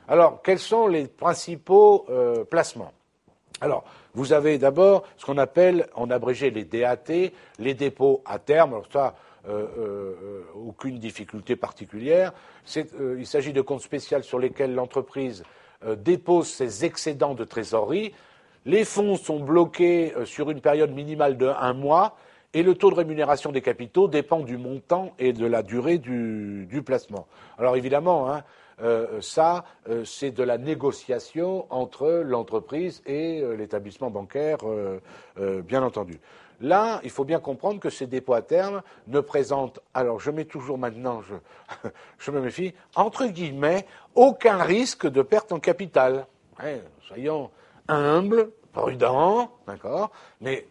Alors, quels sont les principaux placements? Alors, vous avez d'abord ce qu'on appelle, en abrégé, les DAT, les dépôts à terme. Alors ça, aucune difficulté particulière. Il s'agit de comptes spéciaux sur lesquels l'entreprise dépose ses excédents de trésorerie. Les fonds sont bloqués sur une période minimale de 1 mois et le taux de rémunération des capitaux dépend du montant et de la durée du placement. Alors évidemment, c'est de la négociation entre l'entreprise et l'établissement bancaire, bien entendu. Là, il faut bien comprendre que ces dépôts à terme ne présentent, alors je mets toujours maintenant, je me méfie, entre guillemets, aucun risque de perte en capital. Soyons humbles, prudents, d'accord, mais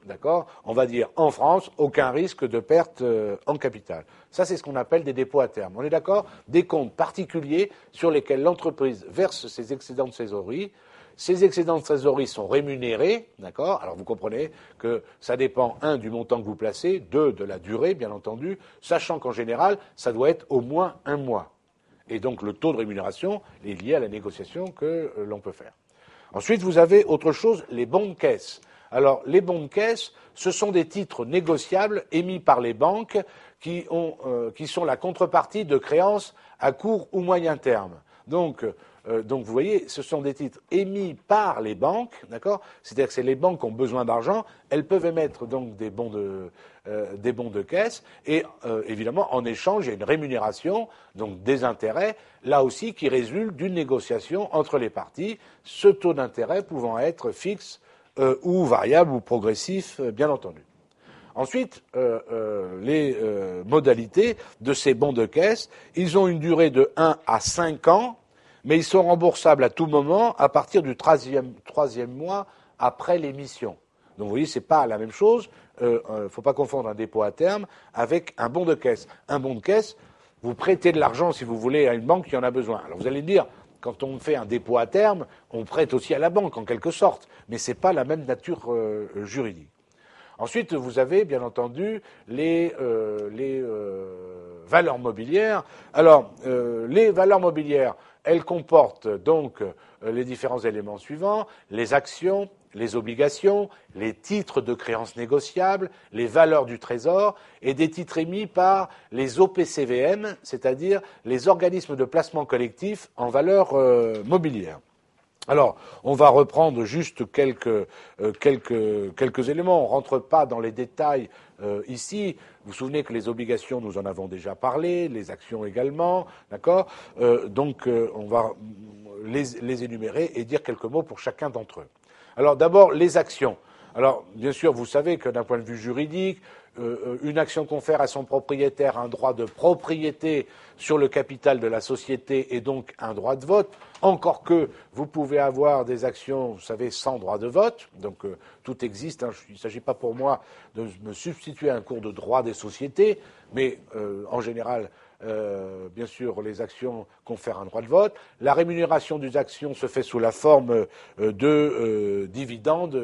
d'accord, on va dire en France, aucun risque de perte en capital. Ça, c'est ce qu'on appelle des dépôts à terme. On est d'accord? Des comptes particuliers sur lesquels l'entreprise verse ses excédents de trésorerie. Ces excédents de trésorerie sont rémunérés, d'accord? Alors vous comprenez que ça dépend, 1, du montant que vous placez, 2, de la durée, bien entendu, sachant qu'en général, ça doit être au moins 1 mois. Et donc le taux de rémunération est lié à la négociation que l'on peut faire. Ensuite, vous avez autre chose, les bons de caisse. Alors, les bons de caisse, ce sont des titres négociables émis par les banques qui sont la contrepartie de créances à court ou moyen terme. Donc, vous voyez, ce sont des titres émis par les banques, d'accord? C'est-à-dire que c'est les banques qui ont besoin d'argent, elles peuvent émettre donc des bons de caisse, et évidemment, en échange, il y a une rémunération, donc des intérêts, là aussi, qui résultent d'une négociation entre les parties, ce taux d'intérêt pouvant être fixe ou variable ou progressif, bien entendu. Ensuite, les modalités de ces bons de caisse, ils ont une durée de 1 à 5 ans, mais ils sont remboursables à tout moment à partir du troisième mois après l'émission. Donc vous voyez, c'est pas la même chose. Faut pas confondre un dépôt à terme avec un bon de caisse. Un bon de caisse, vous prêtez de l'argent, si vous voulez, à une banque qui en a besoin. Alors vous allez me dire, quand on fait un dépôt à terme, on prête aussi à la banque, en quelque sorte, mais c'est pas la même nature juridique. Ensuite, vous avez, bien entendu, les valeurs mobilières. Alors, les valeurs mobilières, elles comportent donc les différents éléments suivants, les actions, les obligations, les titres de créances négociables, les valeurs du trésor et des titres émis par les OPCVM, c'est-à-dire les organismes de placement collectif en valeurs mobilières. Alors, on va reprendre juste quelques éléments. On ne rentre pas dans les détails ici. Vous vous souvenez que les obligations, nous en avons déjà parlé, les actions également, d'accord? Donc, on va les énumérer et dire quelques mots pour chacun d'entre eux. Alors, d'abord, les actions. Alors, bien sûr, vous savez que d'un point de vue juridique, une action confère à son propriétaire un droit de propriété sur le capital de la société et donc un droit de vote, encore que vous pouvez avoir des actions, vous savez, sans droit de vote, donc tout existe, hein, il ne s'agit pas pour moi de me substituer à un cours de droit des sociétés, mais en général, bien sûr, les actions confèrent un droit de vote. La rémunération des actions se fait sous la forme de dividendes,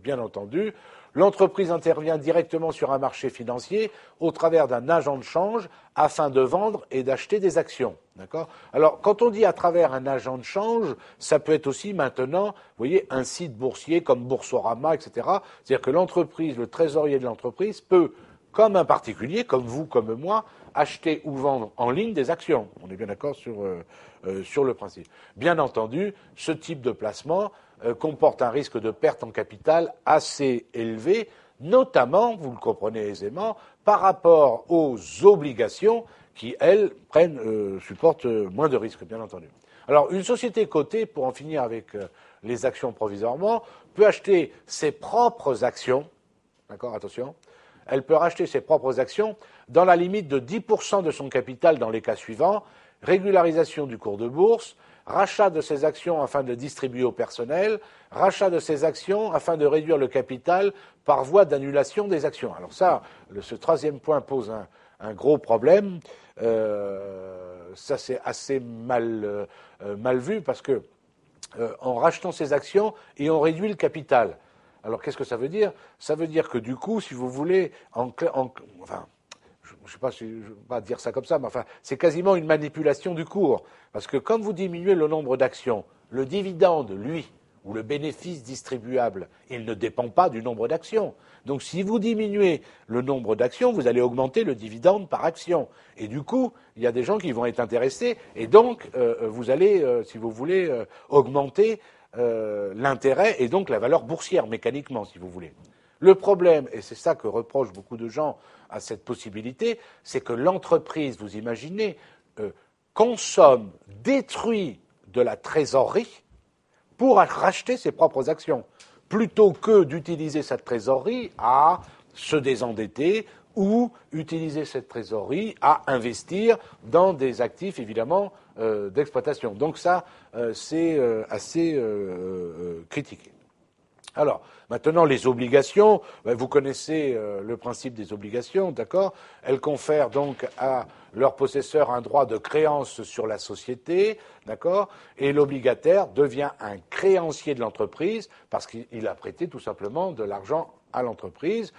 bien entendu. L'entreprise intervient directement sur un marché financier au travers d'un agent de change afin de vendre et d'acheter des actions. D'accord ? Alors, quand on dit à travers un agent de change, ça peut être aussi maintenant, vous voyez, un site boursier comme Boursorama, etc. C'est-à-dire que l'entreprise, le trésorier de l'entreprise peut, comme un particulier, comme vous, comme moi, acheter ou vendre en ligne des actions. On est bien d'accord sur le principe. Bien entendu, ce type de placement comporte un risque de perte en capital assez élevé, notamment, vous le comprenez aisément, par rapport aux obligations qui, elles, supportent moins de risques, bien entendu. Alors, une société cotée, pour en finir avec les actions provisoirement, peut acheter ses propres actions, d'accord, attention, elle peut racheter ses propres actions dans la limite de 10% de son capital dans les cas suivants: régularisation du cours de bourse, rachat de ses actions afin de distribuer au personnel, rachat de ses actions afin de réduire le capital par voie d'annulation des actions. Alors ça, ce troisième point pose un gros problème. Ça, c'est assez mal vu parce que en rachetant ses actions et on réduit le capital. Alors qu'est-ce que ça veut dire ? Ça veut dire que du coup, si vous voulez, je ne sais pas si je vais pas dire ça comme ça, mais enfin, c'est quasiment une manipulation du cours. Parce que comme vous diminuez le nombre d'actions, le dividende, lui, ou le bénéfice distribuable, il ne dépend pas du nombre d'actions. Donc si vous diminuez le nombre d'actions, vous allez augmenter le dividende par action. Et du coup, il y a des gens qui vont être intéressés, et donc vous allez, si vous voulez, augmenter l'intérêt et donc la valeur boursière mécaniquement, si vous voulez. Le problème, et c'est ça que reprochent beaucoup de gens à cette possibilité, c'est que l'entreprise, vous imaginez, consomme, détruit de la trésorerie pour racheter ses propres actions, plutôt que d'utiliser cette trésorerie à se désendetter ou utiliser cette trésorerie à investir dans des actifs, évidemment, d'exploitation. Donc ça, c'est assez critiqué. Alors, maintenant, les obligations, vous connaissez le principe des obligations, d'accord? Elles confèrent donc à leur possesseur un droit de créance sur la société, d'accord? Et l'obligataire devient un créancier de l'entreprise parce qu'il a prêté tout simplement de l'argent à l'entreprise.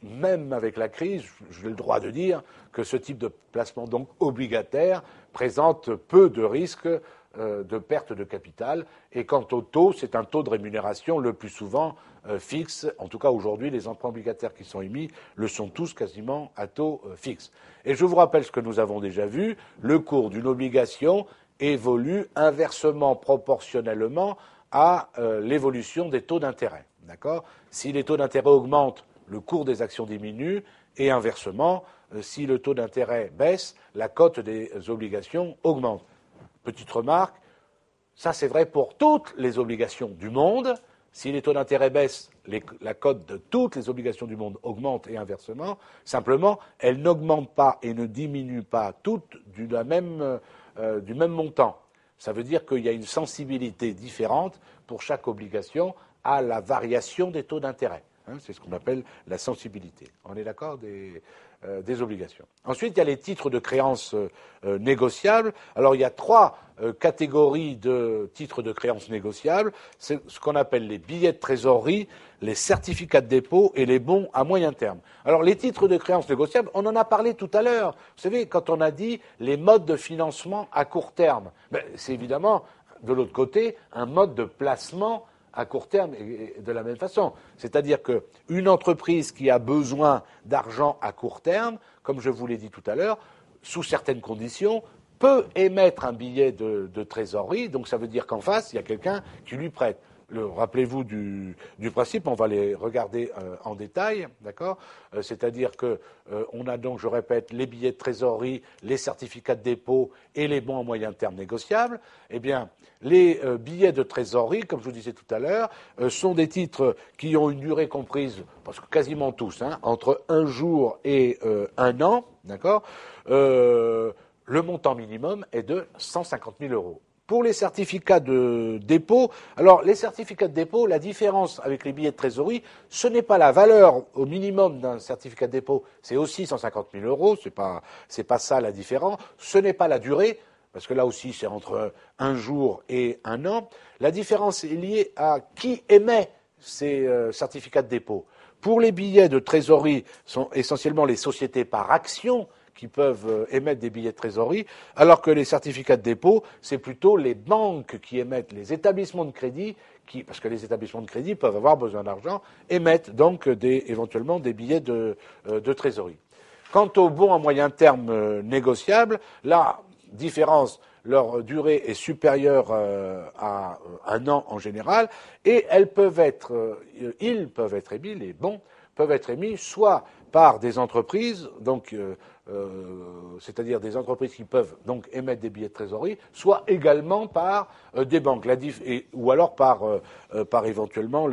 Même avec la crise, j'ai le droit de dire que ce type de placement donc obligataire présente peu de risques de perte de capital. Et quant au taux, c'est un taux de rémunération le plus souvent fixe. En tout cas, aujourd'hui, les emprunts obligataires qui sont émis le sont tous quasiment à taux fixe. Et je vous rappelle ce que nous avons déjà vu, le cours d'une obligation évolue inversement proportionnellement à l'évolution des taux d'intérêt. D'accord ? Si les taux d'intérêt augmentent, le cours des actions diminue, et inversement, si le taux d'intérêt baisse, la cote des obligations augmente. Petite remarque, ça c'est vrai pour toutes les obligations du monde. Si les taux d'intérêt baissent, la cote de toutes les obligations du monde augmente et inversement. Simplement, elles n'augmentent pas et ne diminuent pas toutes du même montant. Ça veut dire qu'il y a une sensibilité différente pour chaque obligation à la variation des taux d'intérêt. C'est ce qu'on appelle la sensibilité. On est d'accord des obligations. Ensuite, il y a les titres de créance négociables. Alors, il y a trois catégories de titres de créance négociables. C'est ce qu'on appelle les billets de trésorerie, les certificats de dépôt et les bons à moyen terme. Alors, les titres de créance négociables, on en a parlé tout à l'heure. Vous savez, quand on a dit les modes de financement à court terme, c'est évidemment, de l'autre côté, un mode de placement à court terme et de la même façon. C'est-à-dire qu'une entreprise qui a besoin d'argent à court terme, comme je vous l'ai dit tout à l'heure, sous certaines conditions, peut émettre un billet de trésorerie. Donc ça veut dire qu'en face, il y a quelqu'un qui lui prête. Rappelez-vous du principe, on va les regarder en détail, d'accord ? C'est-à-dire que on a donc, je répète, les billets de trésorerie, les certificats de dépôt et les bons à moyen terme négociables. Eh bien, les billets de trésorerie, comme je vous disais tout à l'heure, sont des titres qui ont une durée comprise, parce que quasiment tous, entre un jour et un an, d'accord ? Le montant minimum est de 150 000 euros. Pour les certificats de dépôt, alors les certificats de dépôt, la différence avec les billets de trésorerie, ce n'est pas la valeur au minimum d'un certificat de dépôt, c'est aussi 150 000 euros, c'est pas ça la différence, ce n'est pas la durée, parce que là aussi c'est entre un jour et un an. La différence est liée à qui émet ces certificats de dépôt. Pour les billets de trésorerie, sont essentiellement les sociétés par action qui peuvent émettre des billets de trésorerie, alors que les certificats de dépôt, c'est plutôt les banques qui émettent, les établissements de crédit, parce que les établissements de crédit peuvent avoir besoin d'argent, émettent donc éventuellement des billets de trésorerie. Quant aux bons à moyen terme négociables, la différence, leur durée est supérieure à un an en général, et ils peuvent être émis, les bons peuvent être émis soit par des entreprises, donc c'est-à-dire des entreprises qui peuvent donc émettre des billets de trésorerie, soit également par des banques, ou alors par éventuellement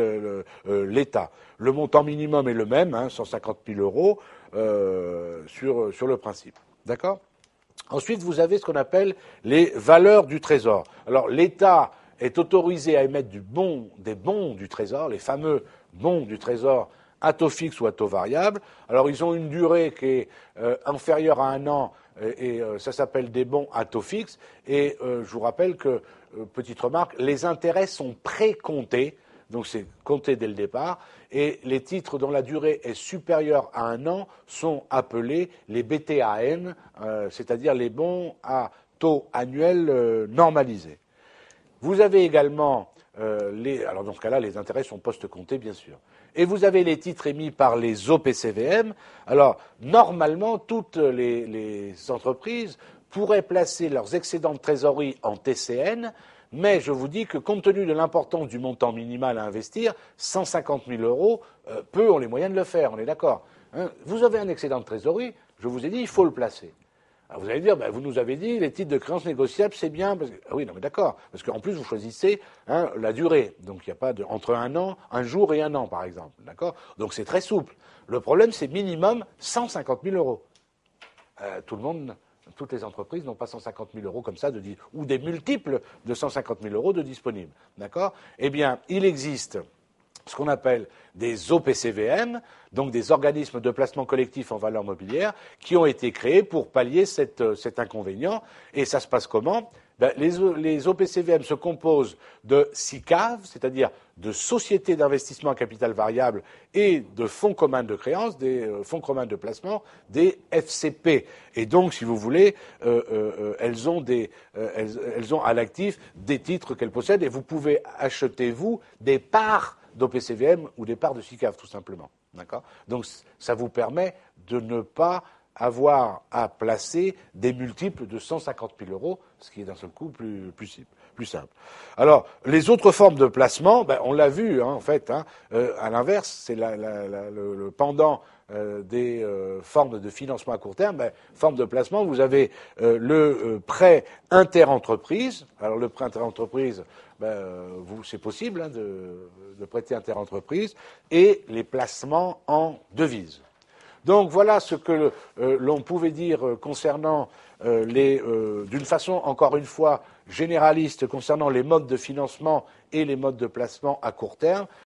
l'État. Le montant minimum est le même, 150 000 euros sur le principe. D'accord ? Ensuite, vous avez ce qu'on appelle les valeurs du Trésor. Alors, l'État est autorisé à émettre des bons du Trésor, les fameux bons du Trésor à taux fixe ou à taux variable. Alors, ils ont une durée qui est inférieure à un an et ça s'appelle des bons à taux fixe. Et je vous rappelle que, petite remarque, les intérêts sont précomptés donc c'est compté dès le départ, et les titres dont la durée est supérieure à 1 an sont appelés les BTAN, c'est-à-dire les bons à taux annuel normalisé. Vous avez également alors dans ce cas-là, les intérêts sont post-comptés, bien sûr. Et vous avez les titres émis par les OPCVM. Alors, normalement, toutes les entreprises pourraient placer leurs excédents de trésorerie en TCN, mais je vous dis que compte tenu de l'importance du montant minimal à investir, 150 000 euros, peu ont les moyens de le faire, on est d'accord. Hein, vous avez un excédent de trésorerie, je vous ai dit, il faut le placer. Alors vous allez dire, vous nous avez dit, les titres de créances négociables, c'est bien. Parce que, ah oui, non, mais d'accord. Parce qu'en plus, vous choisissez la durée. Donc, il n'y a pas entre 1 an, 1 jour et 1 an, par exemple. D'accord. Donc, c'est très souple. Le problème, c'est minimum 150 000 euros. Tout le monde, toutes les entreprises n'ont pas 150 000 euros comme ça, ou des multiples de 150 000 euros de disponibles. D'accord. Eh bien, il existe ce qu'on appelle des OPCVM, donc des organismes de placement collectif en valeur mobilière, qui ont été créés pour pallier cet inconvénient. Et ça se passe comment? Les OPCVM se composent de SICAV, c'est-à-dire de sociétés d'investissement à capital variable, et de fonds communs de créances, des fonds communs de placement, des FCP. Et donc, si vous voulez, elles ont à l'actif des titres qu'elles possèdent, et vous pouvez acheter, vous, des parts d'OPCVM ou des parts de SICAV, tout simplement. D'accord. Donc, ça vous permet de ne pas avoir à placer des multiples de 150 000 euros, ce qui est d'un seul coup plus simple. Alors, les autres formes de placement, on l'a vu, en fait, à l'inverse, c'est le pendant des formes de financement à court terme. Forme de placement, vous avez le prêt interentreprise. Alors, le prêt interentreprise, c'est possible de prêter interentreprise, et les placements en devises. Donc voilà ce que l'on pouvait dire concernant d'une façon encore une fois généraliste concernant les modes de financement et les modes de placement à court terme.